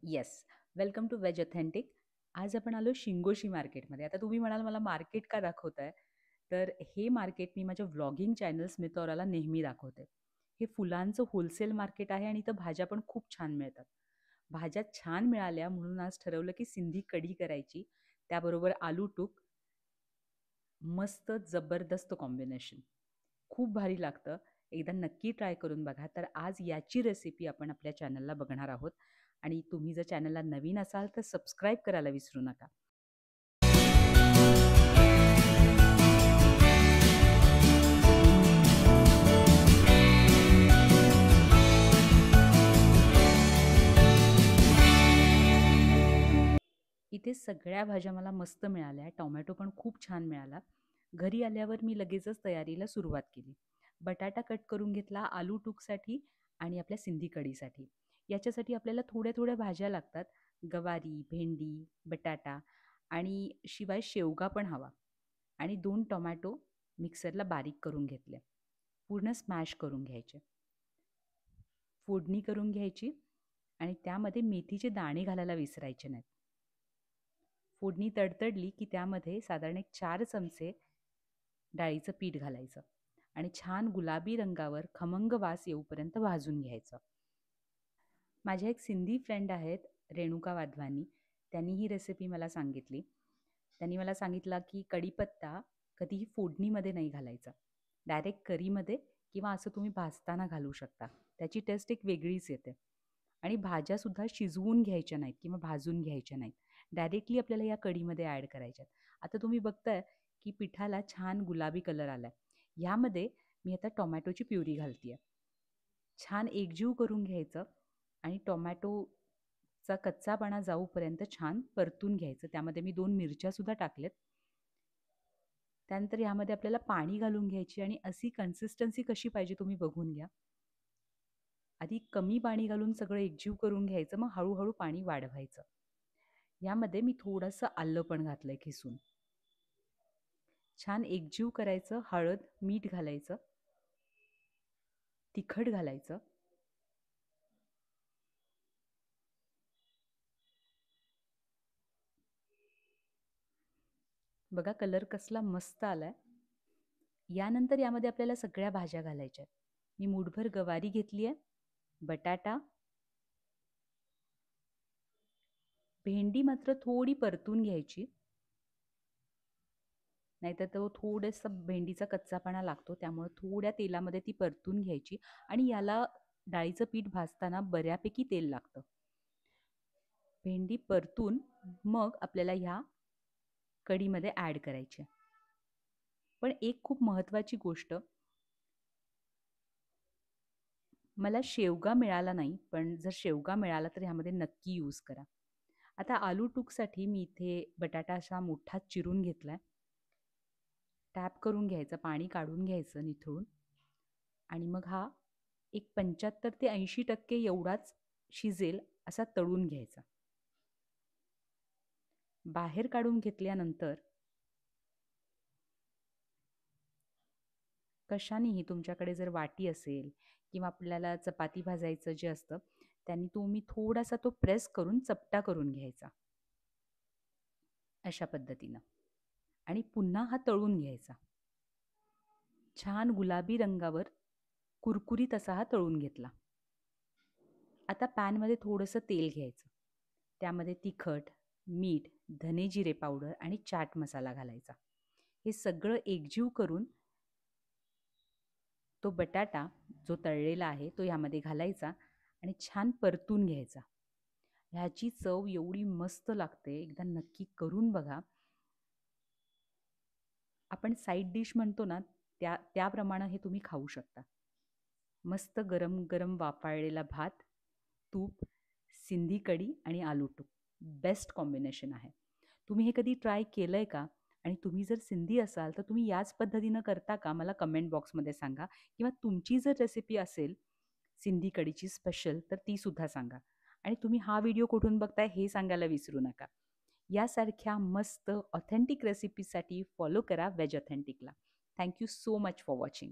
Yes. Welcome to veg authentic. आज आपण आलो शिंगोशी मार्केटमध्ये. आता तुम्ही म्हणाल मला मार्केट का दाखवताय? तर हे मार्केट मी माझ्या व्लॉगिंग चॅनल स्मितौराला नेहमी दाखवते. हे फुलांचं होलसेल मार्केट आहे आणि इथं भाज्या पण खूप छान मिळतात. भाज्या छान मिळाल्या म्हणून आज ठरवलं की सिंधी कढी करायची. त्याबरोबर आलू टूक. मस्त जबरदस्त कॉम्बिनेशन. खूप भारी लागतं. एकदा नक्की ट्राय करून बघा. तर आज याची रेसिपी आपण आपल्या चॅनलला बघणार आहोत आणि तुम्ही जर चॅनलला नवीन असाल तर सबस्क्राईब करायला विसरू नका. इथे सगळ्या भाज्या मला मस्त मिळाल्या. टोमॅटो पण खूप छान मिळाला. घरी आल्यावर मी लगेचच तयारीला सुरुवात केली. बटाटा कट करून घेतला आलू टूकसाठी आणि आपल्या सिंधी कढीसाठी. याच्यासाठी आपल्याला थोड्या थोड्या भाज्या लागतात. गवारी, भेंडी, बटाटा आणि शिवाय शेवगा पण हवा. आणि 2 टोमॅटो मिक्सरला बारीक करून घेतले. पूर्ण स्मॅश करून घ्यायचे. फोडणी करून घ्यायची आणि त्यामध्ये मेथीचे दाणे घालायला विसरायचे नाहीत. फोडणी तडतडली की त्यामध्ये साधारण एक 4 चमचे डाळीचं पीठ घालायचं आणि छान गुलाबी रंगावर खमंग वास येऊपर्यंत भाजून घ्यायचं. माझ्या एक सिंधी फ्रेंड आहेत, रेणुका वाधवानी. त्यांनी ही रेसिपी मला सांगितली. त्यांनी मला सांगितलं की कढीपत्ता कधीही फोडणीमध्ये नाही घालायचा. डायरेक्ट करीमध्ये किंवा असं तुम्ही भाजताना घालू शकता. त्याची टेस्ट एक वेगळीच येते. आणि भाज्यासुद्धा शिजवून घ्यायच्या नाहीत किंवा भाजून घ्यायच्या नाहीत. डायरेक्टली आपल्याला या कढीमध्ये ॲड करायच्यात. आता तुम्ही बघताय की पिठाला छान गुलाबी कलर आलाय. ह्यामध्ये मी आता टोमॅटोची प्युरी घालतीये. छान एकजीव करून घ्यायचं आणि टोमॅटोचा कच्चापणा जाऊपर्यंत छान परतून घ्यायचं. त्यामध्ये मी 2 मिरच्यासुद्धा टाकल्यात. त्यानंतर ह्यामध्ये आपल्याला पाणी घालून घ्यायची आणि अशी कन्सिस्टन्सी कशी पाहिजे तुम्ही बघून घ्या. आधी कमी पाणी घालून सगळं एकजीव करून घ्यायचं, मग हळूहळू पाणी वाढवायचं. यामध्ये मी थोडंसं आलं पण घातलंय खिसून. छान एकजीव करायचं. हळद, मीठ घालायचं, तिखट घालायचं. बघा कलर कसला मस्त आलाय. यानंतर यामध्ये आपल्याला सगळ्या भाज्या घालायच्या. मी मूठभर गवारी घेतली आहे, बटाटा, भेंडी मात्र थोडी परतून घ्यायची, नाहीतर तो थोडासा भेंडीचा कच्चापणा लागतो. त्यामुळे थोड्या तेलामध्ये ती परतून घ्यायची आणि याला डाळीचं पीठ भाजताना बऱ्यापैकी तेल लागतं. भेंडी परतून मग आपल्याला ह्या कढीमध्ये ॲड करायची. पण एक खूप महत्त्वाची गोष्ट, मला शेवगा मिळाला नाही, पण जर शेवगा मिळाला तर ह्यामध्ये नक्की यूज करा. आता आलू टूकसाठी मी इथे बटाटा असा मोठा चिरून घेतलाय. टॅप करून घ्यायचं, पाणी काढून घ्यायचं निथळून आणि मग हा एक 75 ते 80% एवढाच शिजेल असा तळून घ्यायचा. बाहेर काढून घेतल्यानंतर कशानेही तुमच्याकडे जर वाटी असेल किंवा आपल्याला चपाती भाजायचं जे असतं त्यांनी तुम्ही थोडासा तो प्रेस करून चपटा करून घ्यायचा अशा पद्धतीनं आणि पुन्हा हा तळून घ्यायचा. छान गुलाबी रंगावर कुरकुरीत असा हा तळून घेतला. आता पॅनमध्ये थोडंसं तेल घ्यायचं. त्यामध्ये तिखट, मीठ, धने जिरे पावडर आणि चाट मसाला घालायचा. हे सगळं एकजीव करून तो बटाटा जो तळलेला आहे तो ह्यामध्ये घालायचा आणि छान परतून घ्यायचा. ह्याची चव एवढी मस्त लागते, एकदा नक्की करून बघा. आपण साईड डिश म्हणतो ना त्याप्रमाणे हे तुम्ही खाऊ शकता. मस्त गरम गरम वाफाळलेला भात, तूप, सिंधी कढी आणि आलू टूक बेस्ट कॉम्बिनेशन आहे. तुम्ही हे कधी ट्राय केलंय का? आणि तुम्ही जर सिंधी असाल तर तुम्ही याच पद्धतीनं करता का? मला कमेंट बॉक्समध्ये सांगा. किंवा तुमची जर रेसिपी असेल सिंधी कढीची स्पेशल तर ती सुद्धा सांगा. आणि तुम्ही हा व्हिडिओ कुठून बघताय हे सांगायला विसरू नका. यासारख्या मस्त ऑथेंटिक रेसिपीसाठी फॉलो करा वेज ऑथेंटिकला. Thank you so much for watching.